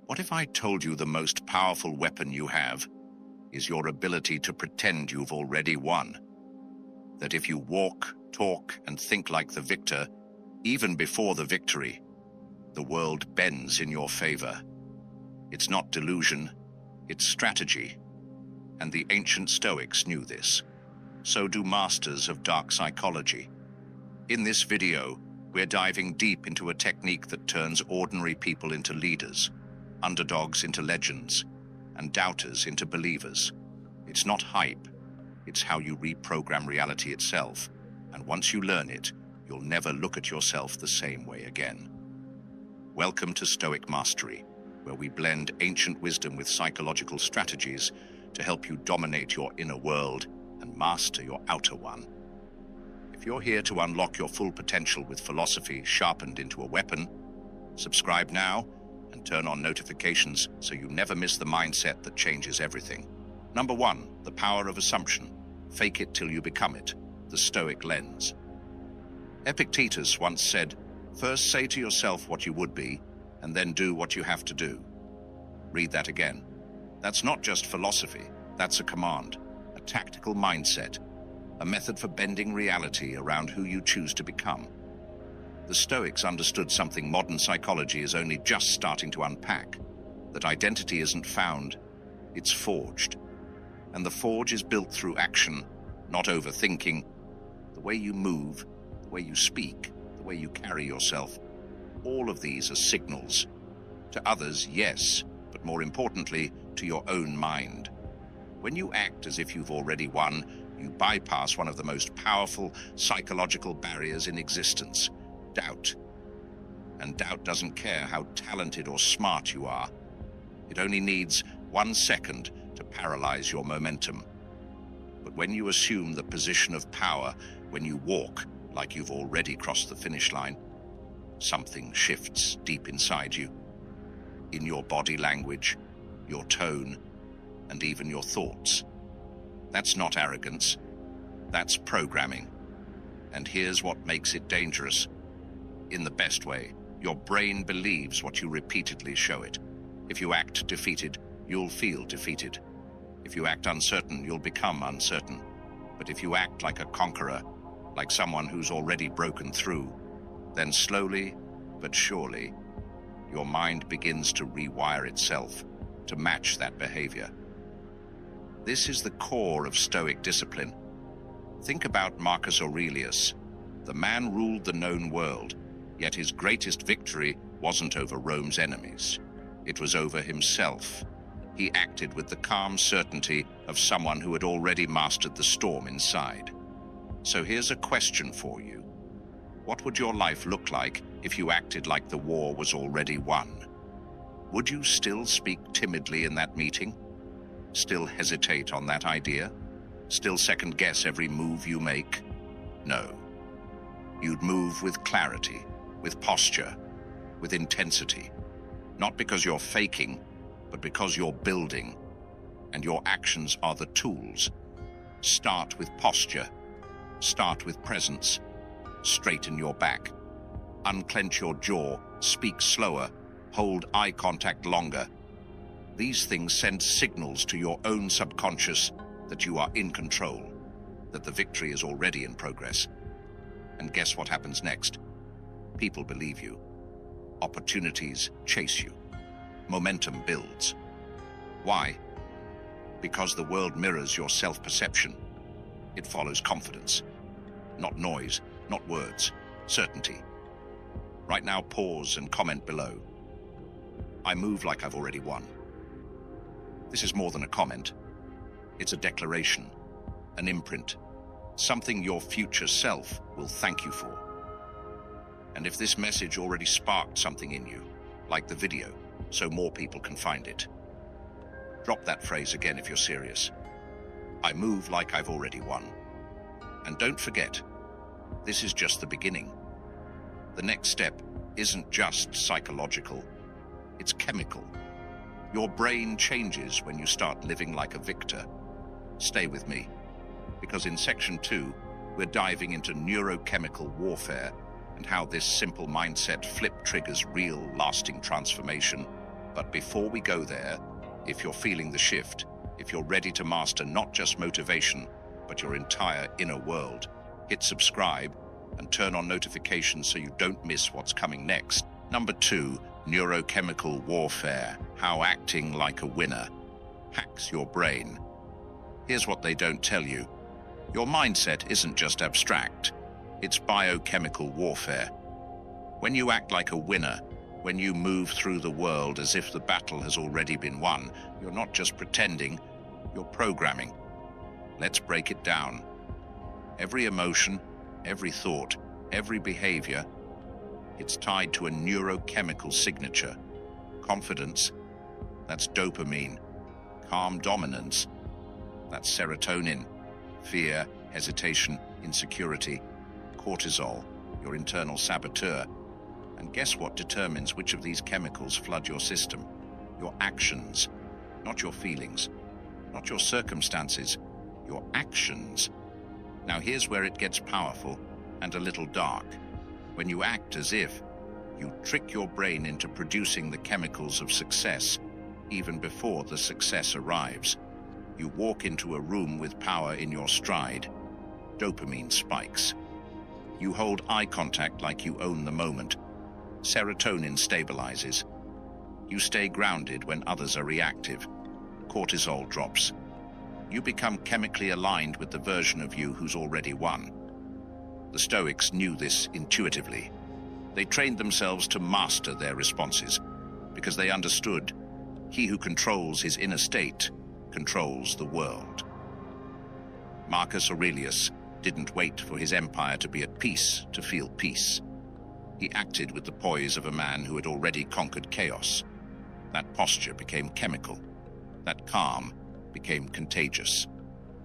What if I told you the most powerful weapon you have is your ability to pretend you've already won? That if you walk, talk, and think like the victor, even before the victory, the world bends in your favor. It's not delusion, it's strategy. And the ancient Stoics knew this. So do masters of dark psychology. In this video, we're diving deep into a technique that turns ordinary people into leaders, underdogs into legends, and doubters into believers. It's not hype, it's how you reprogram reality itself. And once you learn it, you'll never look at yourself the same way again. Welcome to Stoic Mastery, where we blend ancient wisdom with psychological strategies to help you dominate your inner world and master your outer one. If you're here to unlock your full potential with philosophy sharpened into a weapon, subscribe now and turn on notifications so you never miss the mindset that changes everything. Number 1, the power of assumption. Fake it till you become it. The Stoic lens. Epictetus once said, "First say to yourself what you would be, and then do what you have to do." Read that again. That's not just philosophy, that's a command, a tactical mindset, a method for bending reality around who you choose to become. The Stoics understood something modern psychology is only just starting to unpack, that identity isn't found, it's forged. And the forge is built through action, not overthinking. The way you move, the way you speak, the way you carry yourself, all of these are signals. To others, yes, but more importantly, to your own mind. When you act as if you've already won, you bypass one of the most powerful psychological barriers in existence, doubt. And doubt doesn't care how talented or smart you are. It only needs 1 second to paralyze your momentum. But when you assume the position of power, when you walk like you've already crossed the finish line, something shifts deep inside you. In your body language, your tone, and even your thoughts. That's not arrogance, that's programming. And here's what makes it dangerous. In the best way, your brain believes what you repeatedly show it. If you act defeated, you'll feel defeated. If you act uncertain, you'll become uncertain. But if you act like a conqueror, like someone who's already broken through, then slowly but surely, your mind begins to rewire itself to match that behavior. This is the core of Stoic discipline. Think about Marcus Aurelius. The man ruled the known world, yet his greatest victory wasn't over Rome's enemies. It was over himself. He acted with the calm certainty of someone who had already mastered the storm inside. So here's a question for you. What would your life look like if you acted like the war was already won? Would you still speak timidly in that meeting? Still hesitate on that idea? Still second-guess every move you make? No. You'd move with clarity, with posture, with intensity. Not because you're faking, but because you're building, and your actions are the tools. Start with posture. Start with presence. Straighten your back. Unclench your jaw. Speak slower. Hold eye contact longer. These things send signals to your own subconscious that you are in control, that the victory is already in progress. And guess what happens next? People believe you. Opportunities chase you. Momentum builds. Why? Because the world mirrors your self-perception. It follows confidence. Not noise, not words, certainty. Right now, pause and comment below. I move like I've already won. This is more than a comment. It's a declaration, an imprint, something your future self will thank you for. And if this message already sparked something in you, like the video, so more people can find it, drop that phrase again if you're serious. I move like I've already won. And don't forget, this is just the beginning. The next step isn't just psychological, it's chemical. Your brain changes when you start living like a victor. Stay with me, because in Section 2, we're diving into neurochemical warfare and how this simple mindset flip triggers real, lasting transformation. But before we go there, if you're feeling the shift, if you're ready to master not just motivation, but your entire inner world, hit subscribe and turn on notifications so you don't miss what's coming next. Number 2, neurochemical warfare, how acting like a winner hacks your brain. Here's what they don't tell you. Your mindset isn't just abstract, it's biochemical warfare. When you act like a winner, when you move through the world as if the battle has already been won, you're not just pretending, you're programming. Let's break it down. Every emotion, every thought, every behavior, it's tied to a neurochemical signature. Confidence, that's dopamine. Calm dominance, that's serotonin. Fear, hesitation, insecurity, cortisol, your internal saboteur. And guess what determines which of these chemicals flood your system? Your actions, not your feelings, not your circumstances, your actions. Now here's where it gets powerful and a little dark. When you act as if, you trick your brain into producing the chemicals of success even before the success arrives. You walk into a room with power in your stride. Dopamine spikes. You hold eye contact like you own the moment. Serotonin stabilizes. You stay grounded when others are reactive. Cortisol drops. You become chemically aligned with the version of you who's already won. The Stoics knew this intuitively. They trained themselves to master their responses because they understood he who controls his inner state controls the world. Marcus Aurelius didn't wait for his empire to be at peace to feel peace. He acted with the poise of a man who had already conquered chaos. That posture became chemical. That calm became contagious.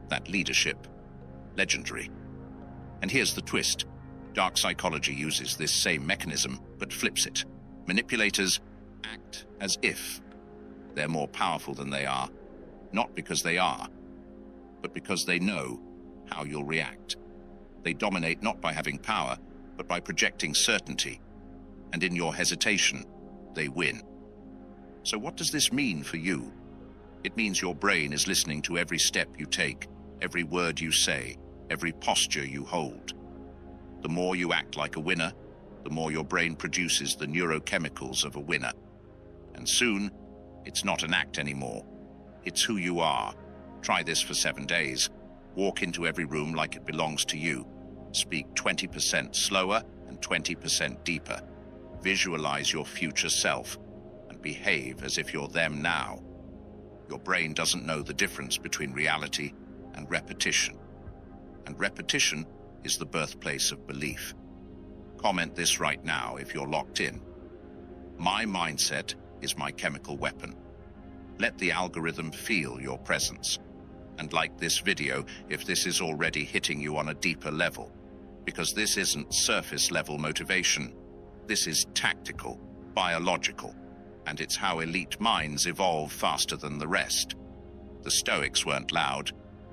That leadership, legendary. And here's the twist. Dark psychology uses this same mechanism, but flips it. Manipulators act as if they're more powerful than they are, not because they are, but because they know how you'll react. They dominate not by having power, but by projecting certainty. And in your hesitation, they win. So what does this mean for you? It means your brain is listening to every step you take, every word you say, every posture you hold. The more you act like a winner, the more your brain produces the neurochemicals of a winner. And soon, it's not an act anymore. It's who you are. Try this for 7 days. Walk into every room like it belongs to you. Speak 20% slower and 20% deeper. Visualize your future self and behave as if you're them now. Your brain doesn't know the difference between reality and repetition. And repetition is the birthplace of belief. Comment this right now if you're locked in. My mindset is my chemical weapon. Let the algorithm feel your presence. And like this video if this is already hitting you on a deeper level. Because this isn't surface level motivation. This is tactical, biological, and it's how elite minds evolve faster than the rest. The Stoics weren't loud,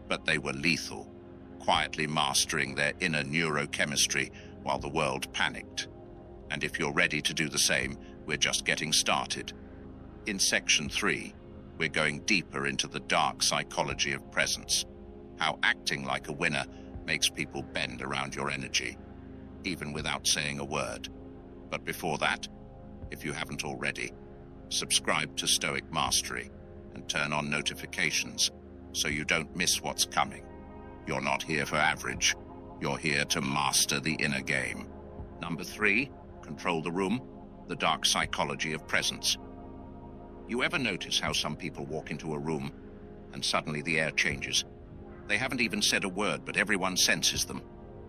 but they were lethal, quietly mastering their inner neurochemistry while the world panicked. And if you're ready to do the same, we're just getting started. In Section 3, we're going deeper into the dark psychology of presence, how acting like a winner makes people bend around your energy, even without saying a word. But before that, if you haven't already, subscribe to Stoic Mastery and turn on notifications so you don't miss what's coming. You're not here for average. You're here to master the inner game. Number 3, control the room, the dark psychology of presence. You ever notice how some people walk into a room and suddenly the air changes? They haven't even said a word, but everyone senses them.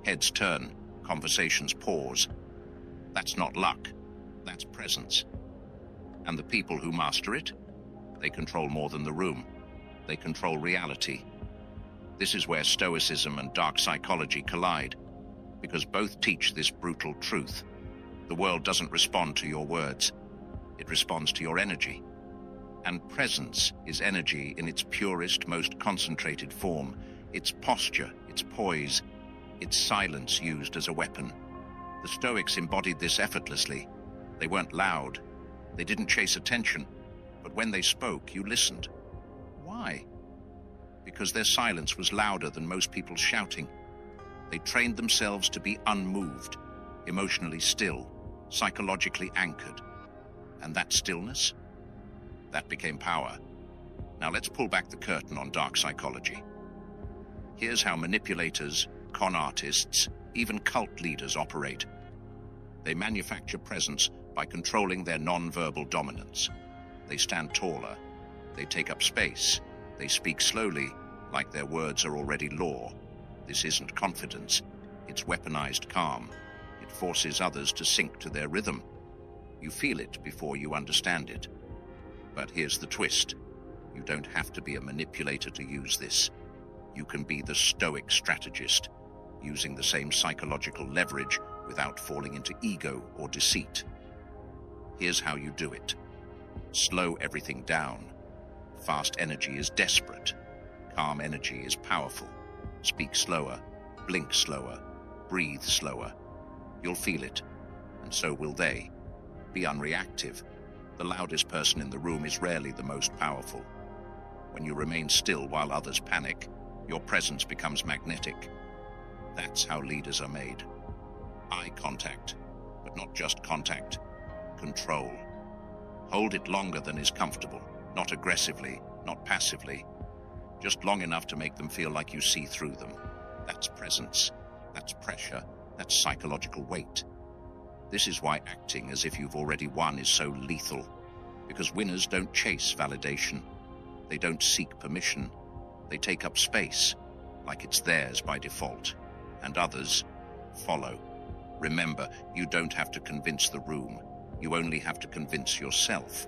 Heads turn, conversations pause. That's not luck, that's presence. And the people who master it, they control more than the room. They control reality. This is where Stoicism and dark psychology collide, because both teach this brutal truth. The world doesn't respond to your words. It responds to your energy. And presence is energy in its purest, most concentrated form. It's posture, it's poise, it's silence used as a weapon. The Stoics embodied this effortlessly. They weren't loud. They didn't chase attention. But when they spoke, you listened. Why? Because their silence was louder than most people's shouting. They trained themselves to be unmoved, emotionally still, psychologically anchored. And that stillness? That became power. Now let's pull back the curtain on dark psychology. Here's how manipulators, con artists, even cult leaders operate. They manufacture presence by controlling their non-verbal dominance. They stand taller. They take up space. They speak slowly, like their words are already law. This isn't confidence. It's weaponized calm. It forces others to sync to their rhythm. You feel it before you understand it. But here's the twist. You don't have to be a manipulator to use this. You can be the Stoic strategist, using the same psychological leverage without falling into ego or deceit. Here's how you do it. Slow everything down. Fast energy is desperate. Calm energy is powerful. Speak slower, blink slower, breathe slower. You'll feel it, and so will they. Be unreactive. The loudest person in the room is rarely the most powerful. When you remain still while others panic, your presence becomes magnetic. That's how leaders are made. Eye contact, but not just contact. Control. Hold it longer than is comfortable, not aggressively, not passively. Just long enough to make them feel like you see through them. That's presence. That's pressure. That's psychological weight. This is why acting as if you've already won is so lethal. Because winners don't chase validation. They don't seek permission. They take up space, like it's theirs by default. And others follow. Remember, you don't have to convince the room. You only have to convince yourself.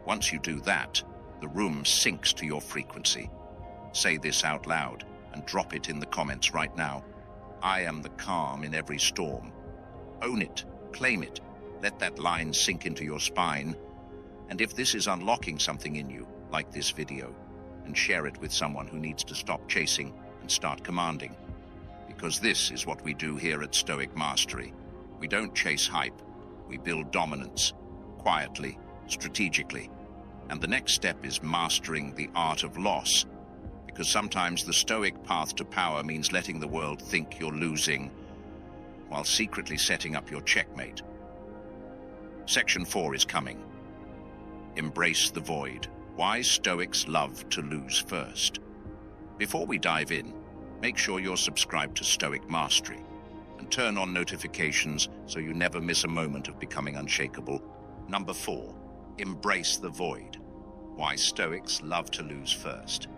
Once you do that, the room sinks to your frequency. Say this out loud and drop it in the comments right now. I am the calm in every storm. Own it, claim it, let that line sink into your spine. And if this is unlocking something in you, like this video, and share it with someone who needs to stop chasing and start commanding. Because this is what we do here at Stoic Mastery. We don't chase hype, we build dominance, quietly, strategically. And the next step is mastering the art of loss, because sometimes the Stoic path to power means letting the world think you're losing, while secretly setting up your checkmate. Section 4 is coming. Embrace the void. Why Stoics love to lose first. Before we dive in, make sure you're subscribed to Stoic Mastery and turn on notifications so you never miss a moment of becoming unshakable. Number 4, embrace the void. Why Stoics love to lose first.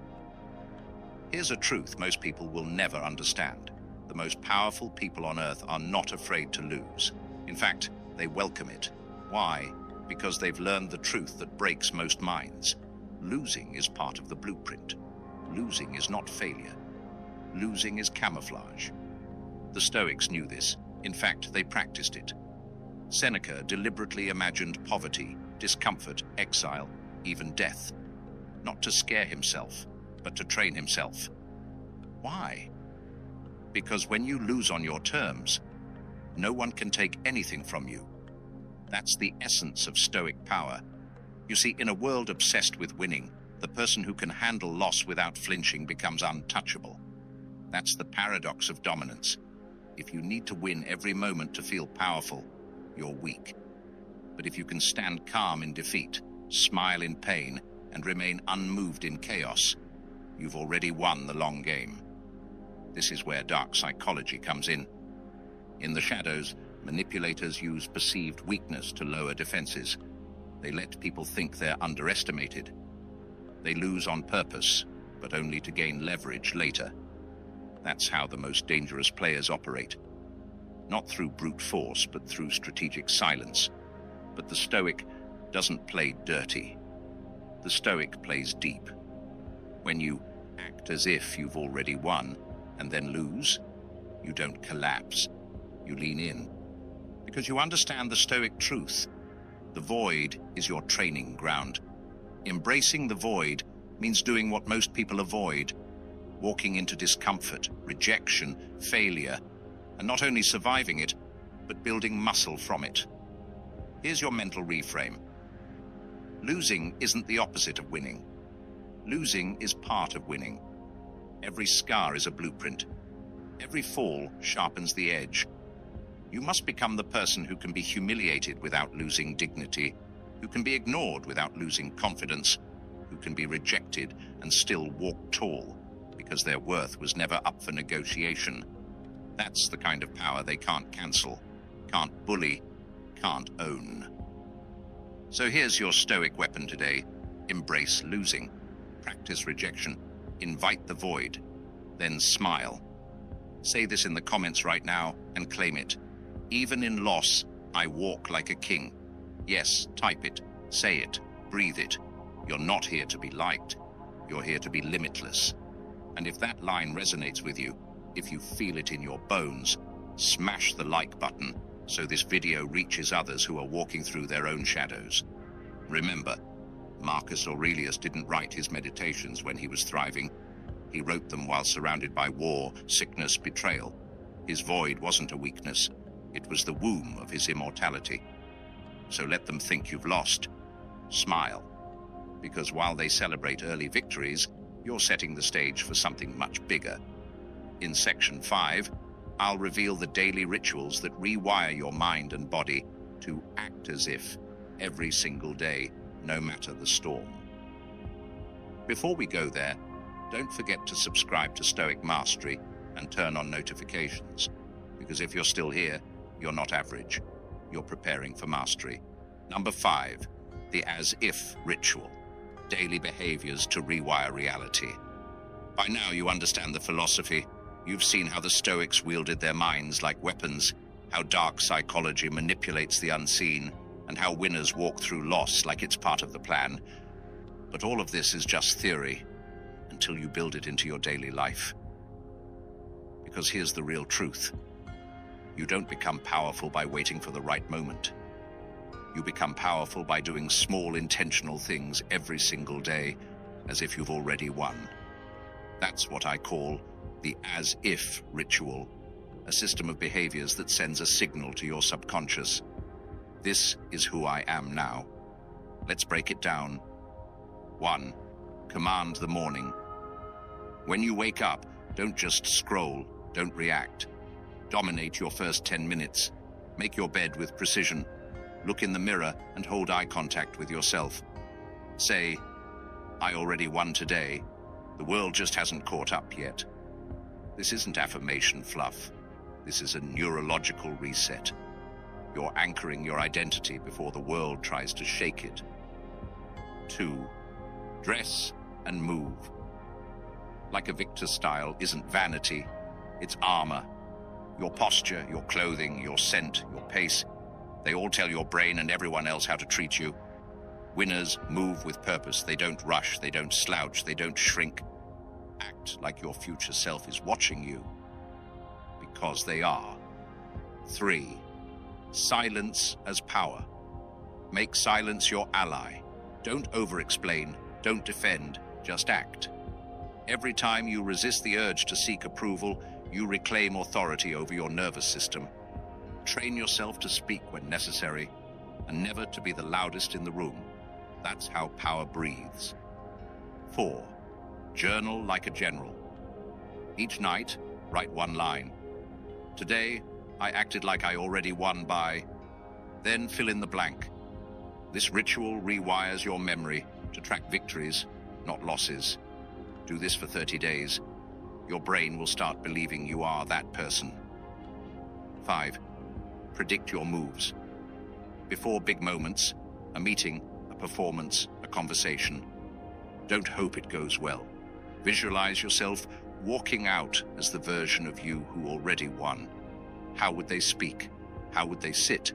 Here's a truth most people will never understand. The most powerful people on earth are not afraid to lose. In fact, they welcome it. Why? Because they've learned the truth that breaks most minds. Losing is part of the blueprint. Losing is not failure. Losing is camouflage. The Stoics knew this. In fact, they practiced it. Seneca deliberately imagined poverty, discomfort, exile, even death. Not to scare himself, but to train himself. Why? Because when you lose on your terms, no one can take anything from you. That's the essence of Stoic power. You see, in a world obsessed with winning, the person who can handle loss without flinching becomes untouchable. That's the paradox of dominance. If you need to win every moment to feel powerful, you're weak. But if you can stand calm in defeat, smile in pain, and remain unmoved in chaos, you've already won the long game. This is where dark psychology comes in. In the shadows, manipulators use perceived weakness to lower defenses. They let people think they're underestimated. They lose on purpose, but only to gain leverage later. That's how the most dangerous players operate. Not through brute force, but through strategic silence. But the Stoic doesn't play dirty. The Stoic plays deep. When you act as if you've already won, and then lose, you don't collapse. You lean in. Because you understand the Stoic truth. The void is your training ground. Embracing the void means doing what most people avoid, walking into discomfort, rejection, failure, and not only surviving it, but building muscle from it. Here's your mental reframe. Losing isn't the opposite of winning. Losing is part of winning. Every scar is a blueprint. Every fall sharpens the edge. You must become the person who can be humiliated without losing dignity, who can be ignored without losing confidence, who can be rejected and still walk tall because their worth was never up for negotiation. That's the kind of power they can't cancel, can't bully, can't own. So here's your Stoic weapon today. Embrace losing. Practice rejection. Invite the void. Then smile. Say this in the comments right now and claim it. Even in loss, I walk like a king. Yes, type it, say it, breathe it. You're not here to be liked. You're here to be limitless. And if that line resonates with you, if you feel it in your bones, smash the like button so this video reaches others who are walking through their own shadows. Remember, Marcus Aurelius didn't write his meditations when he was thriving. He wrote them while surrounded by war, sickness, betrayal. His void wasn't a weakness. It was the womb of his immortality. So let them think you've lost. Smile. Because while they celebrate early victories, you're setting the stage for something much bigger. In Section 5, I'll reveal the daily rituals that rewire your mind and body to act as if every single day, no matter the storm. Before we go there, don't forget to subscribe to Stoic Mastery and turn on notifications, because if you're still here, you're not average. You're preparing for mastery. Number 5, the as-if ritual. Daily behaviors to rewire reality. By now you understand the philosophy. You've seen how the Stoics wielded their minds like weapons, how dark psychology manipulates the unseen, and how winners walk through loss like it's part of the plan. But all of this is just theory until you build it into your daily life. Because here's the real truth. You don't become powerful by waiting for the right moment. You become powerful by doing small intentional things every single day, as if you've already won. That's what I call the as-if ritual, a system of behaviors that sends a signal to your subconscious. This is who I am now. Let's break it down. 1. Command the morning. When you wake up, don't just scroll, don't react. Dominate your first 10 minutes. Make your bed with precision. Look in the mirror and hold eye contact with yourself. Say, I already won today. The world just hasn't caught up yet. This isn't affirmation fluff. This is a neurological reset. You're anchoring your identity before the world tries to shake it. 2. Dress and move. Like a victor style isn't vanity, it's armor. Your posture, your clothing, your scent, your pace, they all tell your brain and everyone else how to treat you. Winners move with purpose. They don't rush, they don't slouch, they don't shrink. Act like your future self is watching you, because they are. 3. Silence as power. Make silence your ally. Don't over-explain, don't defend, just act. Every time you resist the urge to seek approval, you reclaim authority over your nervous system. Train yourself to speak when necessary, and never to be the loudest in the room. That's how power breathes. 4. Journal like a general. Each night, write one line. Today, I acted like I already won by... Then fill in the blank. This ritual rewires your memory to track victories, not losses. Do this for 30 days. Your brain will start believing you are that person. 5. Predict your moves. Before big moments, a meeting, a performance, a conversation, don't hope it goes well. Visualize yourself walking out as the version of you who already won. How would they speak? How would they sit?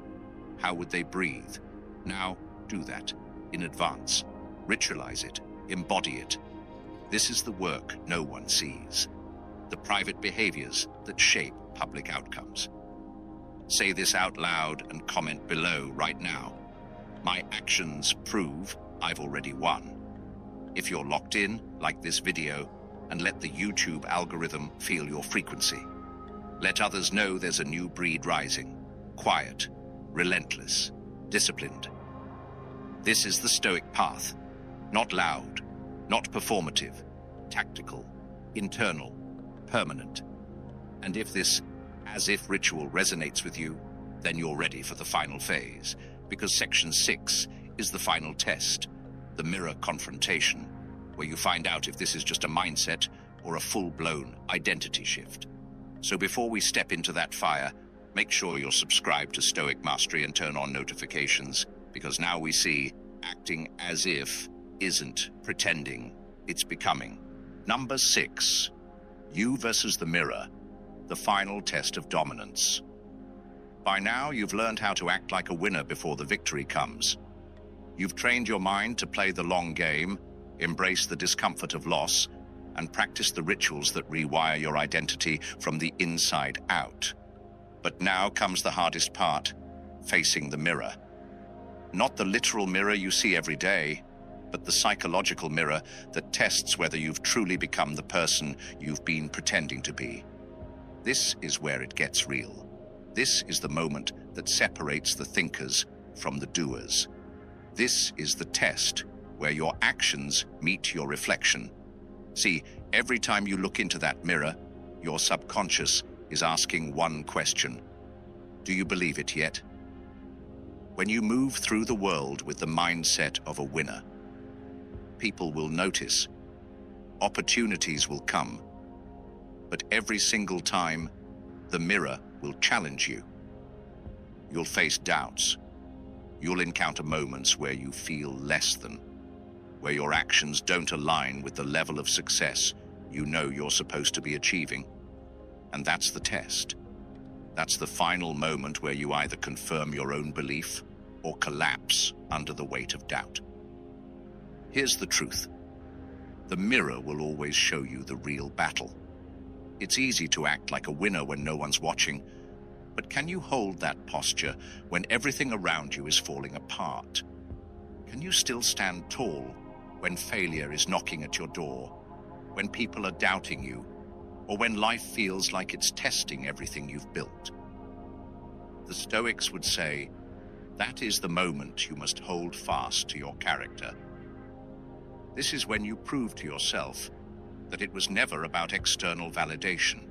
How would they breathe? Now, do that in advance. Ritualize it. Embody it. This is the work no one sees. The private behaviors that shape public outcomes. Say this out loud and comment below right now. My actions prove I've already won. If you're locked in, like this video, and let the YouTube algorithm feel your frequency. Let others know there's a new breed rising. Quiet, relentless, disciplined. This is the Stoic path. Not loud, not performative, tactical, internal, permanent. And if this as-if ritual resonates with you, then you're ready for the final phase, because Section 6 is the final test, the mirror confrontation, where you find out if this is just a mindset or a full-blown identity shift. So before we step into that fire, make sure you're subscribed to Stoic Mastery and turn on notifications, because now we see acting as if isn't pretending, it's becoming. Number 6, you versus the mirror, the final test of dominance. By now, you've learned how to act like a winner before the victory comes. You've trained your mind to play the long game, embrace the discomfort of loss, and practice the rituals that rewire your identity from the inside out. But now comes the hardest part, facing the mirror. Not the literal mirror you see every day, but the psychological mirror that tests whether you've truly become the person you've been pretending to be. This is where it gets real. This is the moment that separates the thinkers from the doers. This is the test where your actions meet your reflection. See, every time you look into that mirror, your subconscious is asking one question. Do you believe it yet? When you move through the world with the mindset of a winner, people will notice. Opportunities will come. But every single time, the mirror will challenge you. You'll face doubts. You'll encounter moments where you feel less than, where your actions don't align with the level of success you know you're supposed to be achieving. And that's the test. That's the final moment where you either confirm your own belief or collapse under the weight of doubt. Here's the truth. The mirror will always show you the real battle. It's easy to act like a winner when no one's watching, but can you hold that posture when everything around you is falling apart? Can you still stand tall when failure is knocking at your door, when people are doubting you, or when life feels like it's testing everything you've built? The Stoics would say, that is the moment you must hold fast to your character. This is when you prove to yourself that it was never about external validation.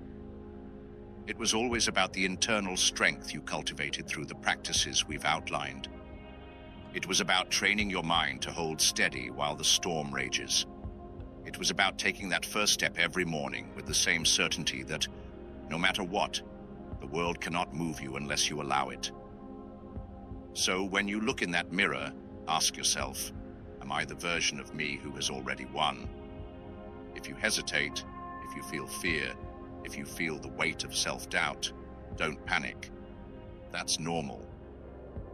It was always about the internal strength you cultivated through the practices we've outlined. It was about training your mind to hold steady while the storm rages. It was about taking that first step every morning with the same certainty that, no matter what, the world cannot move you unless you allow it. So when you look in that mirror, ask yourself, am I the version of me who has already won? If you hesitate, if you feel fear, if you feel the weight of self-doubt, don't panic. That's normal.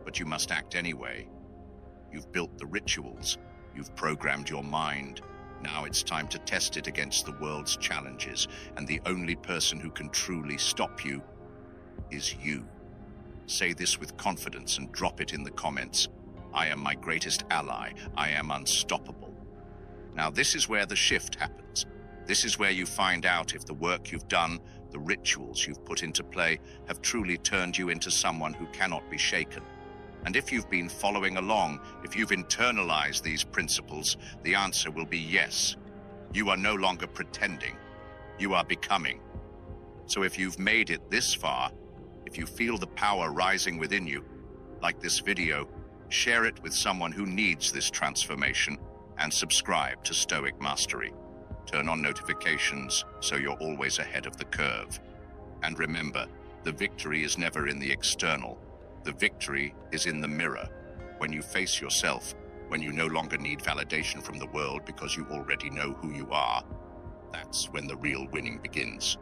But you must act anyway. You've built the rituals. You've programmed your mind. Now it's time to test it against the world's challenges, and the only person who can truly stop you is you. Say this with confidence and drop it in the comments. I am my greatest ally. I am unstoppable. Now this is where the shift happens. This is where you find out if the work you've done, the rituals you've put into play, have truly turned you into someone who cannot be shaken. And if you've been following along, if you've internalized these principles, the answer will be yes. You are no longer pretending. You are becoming. So if you've made it this far, if you feel the power rising within you, like this video, share it with someone who needs this transformation, and subscribe to Stoic Mastery. Turn on notifications so you're always ahead of the curve. And remember, the victory is never in the external. The victory is in the mirror. When you face yourself, when you no longer need validation from the world because you already know who you are, that's when the real winning begins.